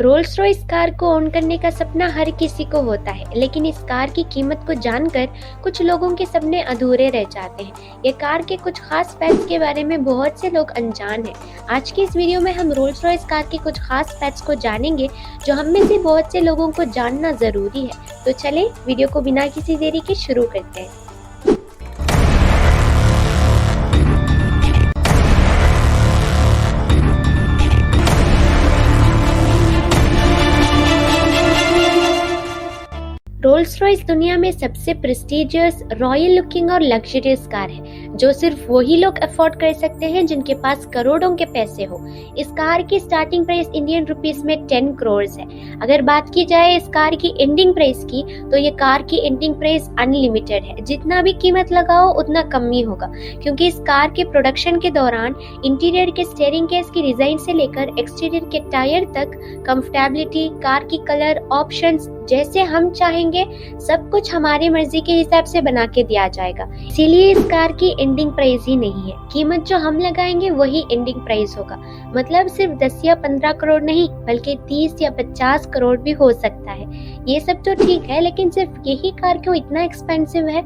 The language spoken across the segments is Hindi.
रोल्स रॉयस कार को ओन करने का सपना हर किसी को होता है, लेकिन इस कार की कीमत को जानकर कुछ लोगों के सपने अधूरे रह जाते हैं। ये कार के कुछ खास फैक्ट्स के बारे में बहुत से लोग अनजान हैं। आज की इस वीडियो में हम रोल्स रॉयस कार के कुछ खास फैक्ट्स को जानेंगे जो हम में से बहुत से लोगों को जानना जरूरी है। तो चलें वीडियो को बिना किसी देरी के शुरू करते हैं। रोल्स रॉयस दुनिया में सबसे प्रेस्टिजियस, रॉयल लुकिंग और लग्जरियस कार है जो सिर्फ वही लोग अफोर्ड कर सकते हैं जिनके पास करोड़ों के पैसे हो। इस कार की स्टार्टिंग प्राइस इंडियन रुपीस में 10 करोड़ है। अगर बात की जाए इस कार की एंडिंग प्राइस की, तो ये कार की एंडिंग प्राइस अनलिमिटेड है। जितना भी कीमत लगाओ उतना कम ही होगा, क्योंकि इस कार के प्रोडक्शन के दौरान इंटीरियर के स्टीयरिंग केस की डिजाइन से लेकर एक्सटीरियर के टायर तक, कंफर्टेबिलिटी, कार की कलर ऑप्शंस जैसे हम चाहेंगे सब कुछ हमारी मर्जी के हिसाब से बना के दिया जाएगा। इसीलिए इस कार की एंडिंग प्राइस ही नहीं है, कीमत जो हम लगाएंगे वही एंडिंग प्राइस होगा। मतलब सिर्फ 10 या 15 करोड़ नहीं, बल्कि 30 या 50 करोड़ भी हो सकता है। ये सब तो ठीक है, लेकिन सिर्फ यही कार क्यों इतना एक्सपेंसिव है?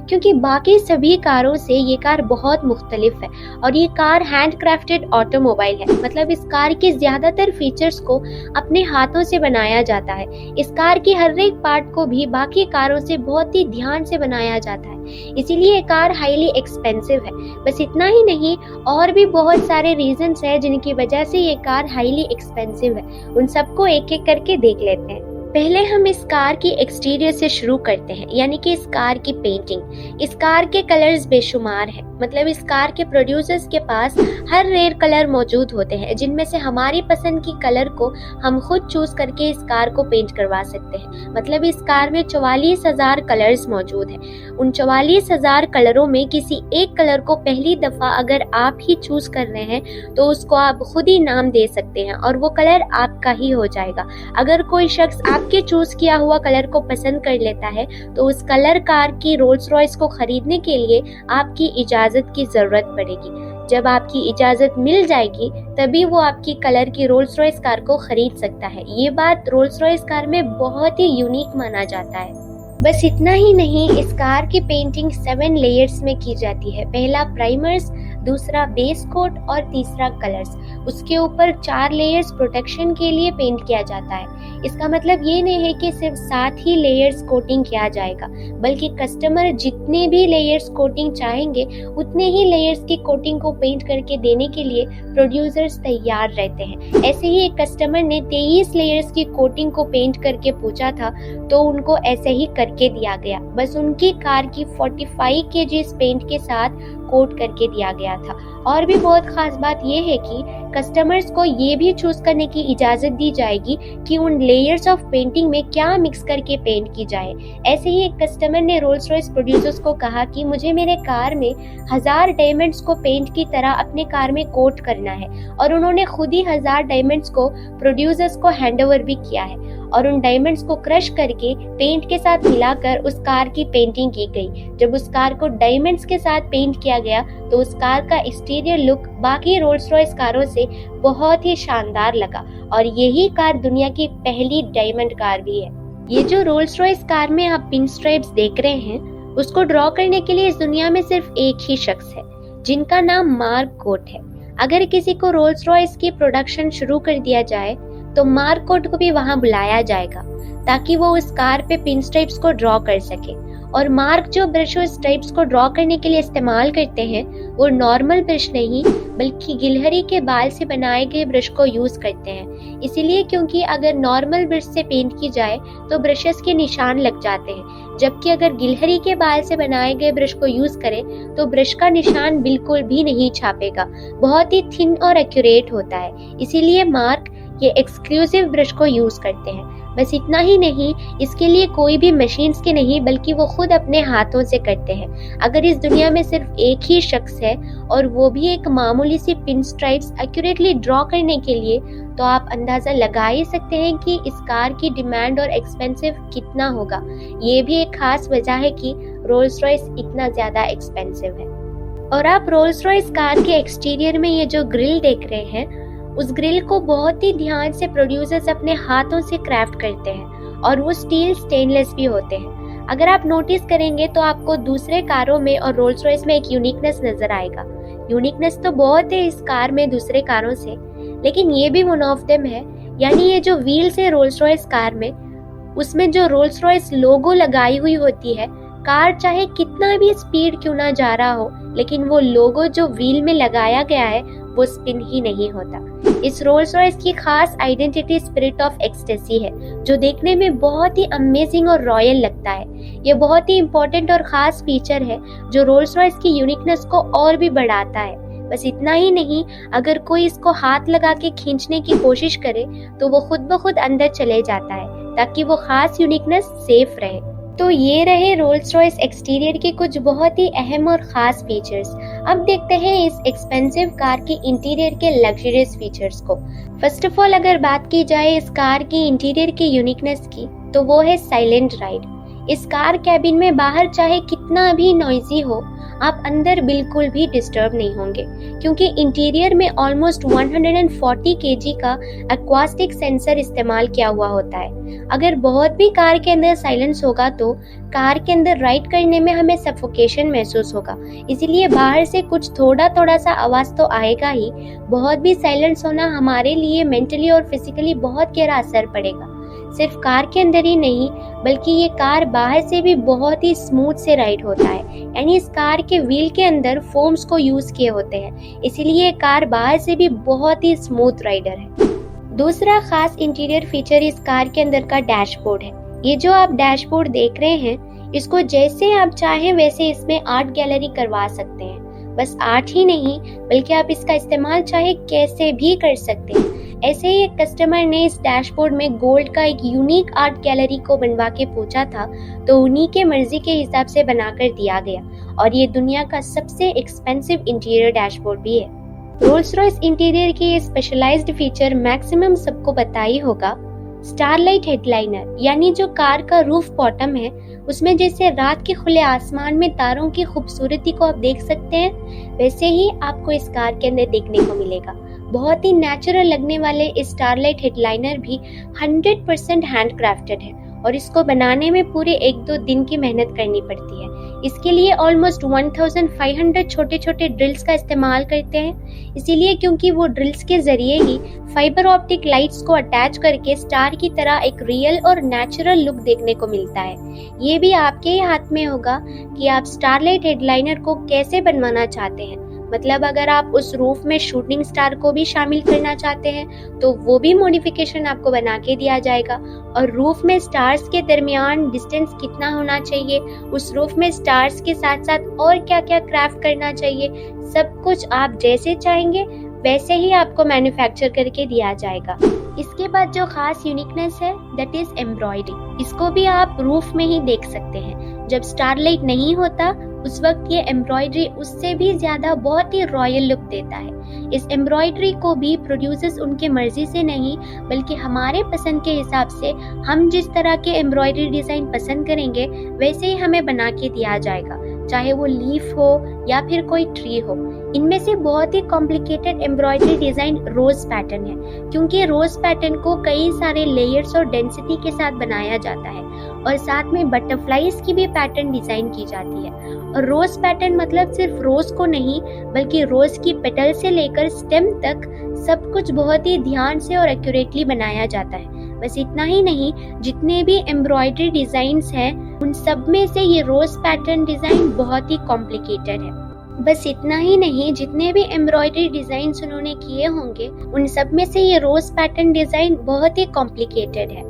क्योंकि बाकी सभी कारों से ये कार बहुत मुख्तलिफ है और ये कार हैंडक्राफ्टेड ऑटोमोबाइल है। मतलब इस कार के ज्यादातर फीचर्स को अपने हाथों से बनाया जाता है। इस कार की हर एक पार्ट को भी बाकी कारों से बहुत ही ध्यान से बनाया जाता है, इसीलिए ये कार हाईली एक्सपेंसिव है। बस इतना ही नहीं, और भी बहुत सारे रीजंस है जिनकी वजह से ये कार हाईली एक्सपेंसिव है। उन सबको एक एक करके देख लेते हैं। पहले हम इस कार की एक्सटीरियर से शुरू करते हैं, यानी कि इस कार की पेंटिंग। इस कार के कलर्स बेशुमार हैं। मतलब इस कार के प्रोड्यूसर्स के पास हर रेयर कलर मौजूद होते हैं, जिनमें से हमारी पसंद की कलर को हम खुद चूज करके इस कार को पेंट करवा सकते हैं। मतलब इस कार में 44,000 कलर्स मौजूद हैं। उन 44,000 कलरों में किसी एक कलर को पहली दफा अगर आप ही चूज कर रहे हैं तो उसको आप खुद ही नाम दे सकते हैं और वो कलर आपका ही हो जाएगा। अगर कोई शख्स आपके चूज किया हुआ कलर को पसंद कर लेता है तो उस कलर कार की रोल्स रॉयस को खरीदने के लिए आपकी इजाजत की जरूरत पड़ेगी। जब आपकी इजाजत मिल जाएगी तभी वो आपकी कलर की रोल्स रॉयस कार को खरीद सकता है। ये बात रोल्स रॉयस कार में बहुत ही यूनिक माना जाता है। बस इतना ही नहीं, इस कार की पेंटिंग 7 लेयर्स में की जाती है। पहला प्राइमर्स, दूसरा बेस कोट और तीसरा कलर्स। उसके ऊपर 4 लेयर्स प्रोटेक्शन के लिए पेंट किया जाता है। इसका मतलब ये नहीं है कि सिर्फ 7 ही लेयर्स कोटिंग किया जाएगा, बल्कि कस्टमर जितने भी लेयर्स कोटिंग चाहेंगे उतने ही लेयर्स की कोटिंग को पेंट करके देने के लिए प्रोड्यूसर्स तैयार रहते हैं। ऐसे ही एक कस्टमर ने 23 लेयर्स की कोटिंग को पेंट करके पूछा था तो उनको ऐसे ही करके दिया गया। बस उनकी कार की 45 kg पेंट के साथ कोट करके दिया गया था। और भी बहुत खास बात यह है कि कस्टमर्स को ये भी चूज करने की इजाजत दी जाएगी कि उन लेयर्स ऑफ पेंटिंग में क्या मिक्स करके पेंट की जाए। ऐसे ही एक कस्टमर ने रोल्स रॉयस प्रोड्यूसर्स को कहा कि मुझे मेरे कार में 1000 डायमंड्स को पेंट की तरह अपने कार में कोट करना है, और उन्होंने खुद ही 1000 डायमंड्स को प्रोड्यूसर्स को हैंडओवर भी किया है और उन डायमंड्स को क्रश करके पेंट के साथ मिलाकर उस कार की पेंटिंग की गई। जब उस कार को डायमंड्स के साथ पेंट किया गया तो उस कार का एक्सटीरियर लुक बाकी रोल्स रॉयस कारों से बहुत ही शानदार लगा, और यही कार दुनिया की पहली डायमंड कार भी है। ये जो रोल्स रॉयस कार में आप पिन स्ट्राइप्स देख रहे हैं, उसको ड्रॉ करने के लिए इस दुनिया में सिर्फ एक ही शख्स है, जिनका नाम मार्क कोट है। अगर किसी को रोल्स रॉयस की प्रोडक्शन शुरू कर दिया जाए तो मार्क कोट को भी वहां बुलाया जाएगा ताकि वो उस कार पे पिन स्ट्राइप्स को ड्रॉ कर सके। और मार्क जो ब्रश उस स्ट्राइप्स को ड्रॉ करने के लिए इस्तेमाल करते हैं वो नॉर्मल ब्रश नहीं, बल्कि गिलहरी के बाल से बनाए गए ब्रश को यूज करते हैं। इसीलिए क्योंकि अगर नॉर्मल ब्रश से पेंट की जाए तो ब्रशेस के निशान लग जाते हैं, जबकि अगर गिलहरी के बाल से बनाए गए ब्रश को यूज करें तो ब्रश का निशान बिल्कुल भी नहीं छापेगा। बहुत ही थिन और एक्यूरेट होता है। इसीलिए मार्क ये एक्सक्लूसिव ब्रश को यूज करते हैं। बस इतना ही नहीं, इसके लिए कोई भी मशीन्स के नहीं, बल्कि वो खुद अपने हाथों से करते हैं। अगर इस दुनिया में सिर्फ एक ही शख्स है और वो भी एक मामूली C pin stripes accurately draw करने के लिए, तो आप अंदाजा लगा ही सकते हैं कि इस कार की डिमांड और एक्सपेंसिव कितना होगा। ये भी एक खास वजह है कि रोल्स रॉयस इतना ज्यादा एक्सपेंसिव है। और आप रोल्स रॉयस कार के एक्सटीरियर में ये जो ग्रिल देख रहे हैं, उस ग्रिल को बहुत ही ध्यान से प्रोड्यूसर्स अपने हाथों से क्राफ्ट करते हैं और वो स्टील स्टेनलेस भी होते हैं। अगर आप नोटिस करेंगे तो आपको दूसरे कारों में और रोल्स रॉयस में एक यूनिकनेस नजर आएगा। यूनिकनेस तो बहुत है इस कार में दूसरे कारों से, लेकिन ये भी वन ऑफ देम है। यानी ये जो व्हील्स है रोल्स रॉयस कार में, उसमें जो रोल्स रॉयस लोगो लगाई हुई होती है, कार चाहे कितना भी स्पीड क्यों ना जा रहा हो, लेकिन वो लोगो जो व्हील में लगाया गया है वो स्पिन ही नहीं होता। इस रोल्स रॉयस की खास आइडेंटिटी स्पिरिट ऑफ एक्सटेसी है, जो देखने में बहुत ही अमेजिंग और रॉयल लगता है। ये बहुत ही इम्पोर्टेंट और खास फीचर है जो रोल्स रॉयस की यूनिकनेस को और भी बढ़ाता है। बस इतना ही नहीं, अगर कोई इसको हाथ लगा के खींचने की कोशिश करे तो वो खुद ब खुद अंदर चले जाता है, ताकि वो खास यूनिकनेस सेफ रहे। तो ये रहे रोल्स रॉयस एक्सटीरियर के कुछ बहुत ही अहम और खास फीचर्स। अब देखते हैं इस एक्सपेंसिव कार के इंटीरियर के लग्जरियस फीचर्स को। फर्स्ट ऑफ ऑल अगर बात की जाए इस कार की इंटीरियर की यूनिकनेस की, तो वो है साइलेंट राइड। इस कार कैबिन में बाहर चाहे कितना भी नॉइजी हो, आप अंदर बिल्कुल भी डिस्टर्ब नहीं होंगे, क्योंकि इंटीरियर में ऑलमोस्ट 140 kg का एक्वास्टिक सेंसर इस्तेमाल किया हुआ होता है। अगर बहुत भी कार के अंदर साइलेंस होगा तो कार के अंदर राइड करने में हमें सफोकेशन महसूस होगा, इसीलिए बाहर से कुछ थोड़ा सा आवाज तो आएगा ही। बहुत भी साइलेंस होना हमारे लिए मेंटली और फिजिकली बहुत गहरा असर पड़ेगा। सिर्फ कार के अंदर ही नहीं, बल्कि ये कार बाहर से भी बहुत ही स्मूथ से राइड होता है। यानी इस कार के व्हील के अंदर फोम्स को यूज किए होते हैं, इसीलिए ये कार बाहर से भी बहुत ही स्मूथ राइडर है। दूसरा खास इंटीरियर फीचर इस कार के अंदर का डैशबोर्ड है। ये जो आप डैशबोर्ड देख रहे हैं, इसको जैसे आप चाहें वैसे इसमें आर्ट गैलरी करवा सकते हैं। बस आर्ट ही नहीं, बल्कि आप इसका इस्तेमाल चाहे कैसे भी कर सकते हैं। ऐसे ही एक कस्टमर ने इस डैशबोर्ड में गोल्ड का एक यूनिक आर्ट गैलरी को बनवा के पूछा था, तो उन्हीं के मर्जी के हिसाब से बनाकर दिया गया, और ये दुनिया का सबसे एक्सपेंसिव इंटीरियर डैशबोर्ड भी है। रोल्स रॉयस इंटीरियर की ये स्पेशलाइज्ड फीचर मैक्सिमम सबको पता ही होगा, स्टारलाइट हेडलाइनर। यानी जो कार का रूफ बॉटम है, उसमें जैसे रात के खुले आसमान में तारों की खूबसूरती को आप देख सकते हैं, वैसे ही आपको इस कार के अंदर देखने को मिलेगा। बहुत ही नेचुरल लगने वाले इस स्टारलाइट हेडलाइनर भी 100% हैंड क्राफ्टेड है, और इसको बनाने में पूरे 1-2 दिन की मेहनत करनी पड़ती है। इसके लिए ऑलमोस्ट 1500 छोटे छोटे ड्रिल्स का इस्तेमाल करते हैं, इसीलिए क्योंकि वो ड्रिल्स के जरिए ही फाइबर ऑप्टिक लाइट्स को अटैच करके स्टार की तरह एक रियल और नेचुरल लुक देखने को मिलता है। ये भी आपके ही हाथ में होगा कि आप स्टारलाइट हेडलाइनर को कैसे बनवाना चाहते हैं। मतलब अगर आप उस रूफ में शूटिंग स्टार को भी शामिल करना चाहते हैं, तो वो भी मॉडिफिकेशन आपको बना के दिया जाएगा। और रूफ में स्टार्स के दरमियान डिस्टेंस कितना होना चाहिए, उस रूफ में स्टार्स के साथ साथ और क्या क्या क्राफ्ट करना चाहिए, सब कुछ आप जैसे चाहेंगे वैसे ही आपको मैन्युफैक्चर करके दिया जाएगा। इसके बाद जो खास यूनिकनेस है, दैट इज एम्ब्रॉयडरी। इसको भी आप रूफ में ही देख सकते हैं। जब स्टारलाइट नहीं होता उस वक्त ये एम्ब्रॉयडरी उससे भी ज्यादा बहुत ही रॉयल लुक देता है। इस एम्ब्रॉयडरी को भी प्रोड्यूसर्स उनके मर्जी से नहीं, बल्कि हमारे पसंद के हिसाब से, हम जिस तरह के एम्ब्रॉयडरी डिजाइन पसंद करेंगे वैसे ही हमें बना के दिया जाएगा, चाहे वो लीफ हो या फिर कोई ट्री हो। इनमें से बहुत ही कॉम्प्लिकेटेड एम्ब्रॉयडरी डिजाइन रोज पैटर्न है, क्योंकि रोज पैटर्न को कई सारे लेयर्स और डेंसिटी के साथ बनाया जाता है, और साथ में बटरफ्लाईज की भी पैटर्न डिजाइन की जाती है। और रोज पैटर्न मतलब सिर्फ रोज को नहीं, बल्कि रोज की पेटल से लेकर स्टेम तक सब कुछ बहुत ही ध्यान से और एक्यूरेटली बनाया जाता है। बस इतना ही नहीं, जितने भी एम्ब्रॉयडरी डिजाइन्स हैं उन सब में से ये रोज पैटर्न डिजाइन बहुत ही कॉम्प्लिकेटेड है। बस इतना ही नहीं, जितने भी एम्ब्रॉयडरी डिजाइन उन्होंने किए होंगे उन सब में से ये रोज पैटर्न डिजाइन बहुत ही कॉम्प्लिकेटेड है।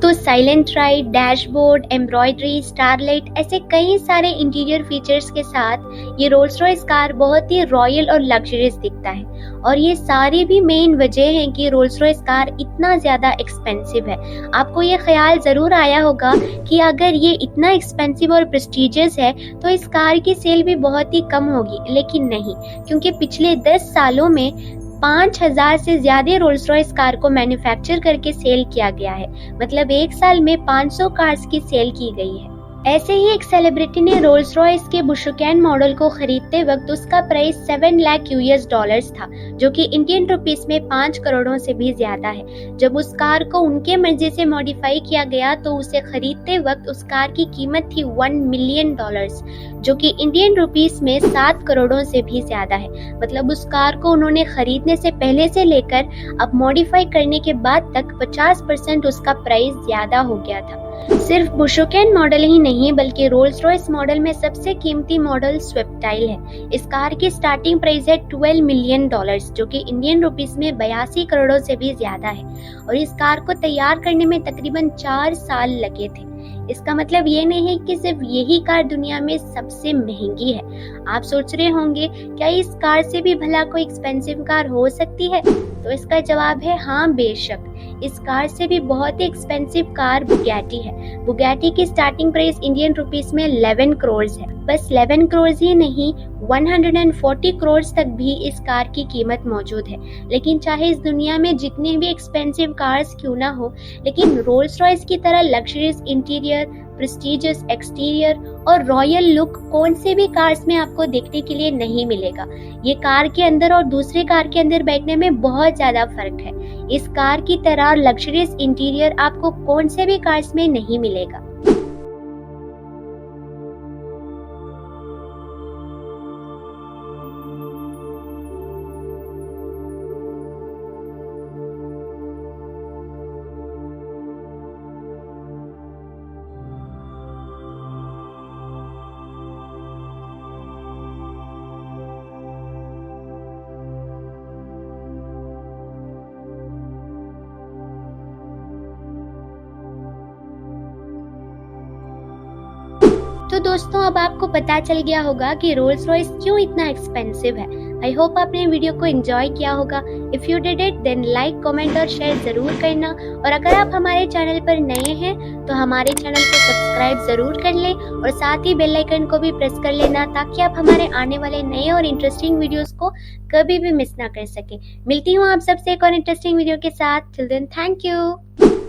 तो silent ride, dashboard, embroidery, starlight, ऐसे कई सारे इंटीरियर फीचर्स के साथ ये रोल्स रॉयस कार बहुत ही रॉयल और लग्जरियस दिखता है। और ये सारी भी मेन वजह है कि रोल्स रॉयस कार इतना ज्यादा एक्सपेंसिव है। आपको ये ख्याल जरूर आया होगा कि अगर ये इतना एक्सपेंसिव और प्रेस्टीजियस है तो इस कार की सेल भी बहुत ही कम होगी, लेकिन नहीं, क्योंकि पिछले 10 सालों में 5000 से ज्यादा रोल्स रॉयस कार को मैन्युफैक्चर करके सेल किया गया है। मतलब एक साल में 500 कार्स की सेल की गई है। ऐसे ही एक सेलिब्रिटी ने रोल्स रॉयस के बुशोकैन मॉडल को खरीदते वक्त उसका प्राइस 7 लाख यूएस डॉलर्स था, जो कि इंडियन रुपीस में 5 करोड़ों से भी ज्यादा है। जब उस कार को उनके मर्जी से मॉडिफाई किया गया तो उसे खरीदते वक्त उस कार की कीमत थी 1 मिलियन डॉलर्स, जो कि इंडियन रुपीस में 7 करोड़ों से भी ज्यादा है। मतलब उस कार को उन्होंने खरीदने से पहले से लेकर अब मॉडिफाई करने के बाद तक 50% उसका प्राइस ज्यादा हो गया था। सिर्फ बुशोकैन मॉडल ही नहीं बल्कि रोल्स रॉयस मॉडल में सबसे कीमती मॉडल स्विफ्टाइल है। इस कार की स्टार्टिंग प्राइस है 12 मिलियन डॉलर्स, जो कि इंडियन रुपीस में 82 करोड़ों से भी ज्यादा है, और इस कार को तैयार करने में तकरीबन 4 साल लगे थे। इसका मतलब ये नहीं है कि सिर्फ यही कार दुनिया में सबसे महंगी है। आप सोच रहे होंगे क्या इस कार से भी भला कोई एक्सपेंसिव कार हो सकती है? तो इसका जवाब है हाँ, बेशक। इस कार से भी बहुत ही एक्सपेंसिव कार बुगैटी है। बुगैटी की स्टार्टिंग प्राइस इंडियन रुपीस में 11 करोड़ है। बस 11 करोड़ ही नहीं, 140 करोड़ तक भी इस कार की कीमत मौजूद है। लेकिन चाहे इस दुनिया में जितने भी एक्सपेंसिव कार्स क्यों ना हो, लेकिन रोल्स रॉयस की तरह लग्जरियस इंटीरियर, प्रेस्टिजियस एक्सटीरियर और रॉयल लुक कौन से भी कार्स में आपको देखने के लिए नहीं मिलेगा। ये कार के अंदर और दूसरे कार के अंदर बैठने में बहुत ज्यादा फर्क है। इस कार की तरह लग्जरियस इंटीरियर आपको कौन से भी कार्स में नहीं मिलेगा। तो दोस्तों, अब आपको पता चल गया होगा कि रोल्स रॉयस क्यों इतना एक्सपेंसिव है। आई होप आपने वीडियो को एंजॉय किया होगा। If you did it then like, comment और शेयर जरूर करना। और अगर आप हमारे चैनल पर नए हैं तो हमारे चैनल को सब्सक्राइब जरूर कर लें और साथ ही बेल आइकन को भी प्रेस कर लेना, ताकि आप हमारे आने वाले नए और इंटरेस्टिंग वीडियोस को कभी भी मिस ना कर सके। मिलती हूँ आप सबसे एक और इंटरेस्टिंग वीडियो के साथ। Till then, thank you.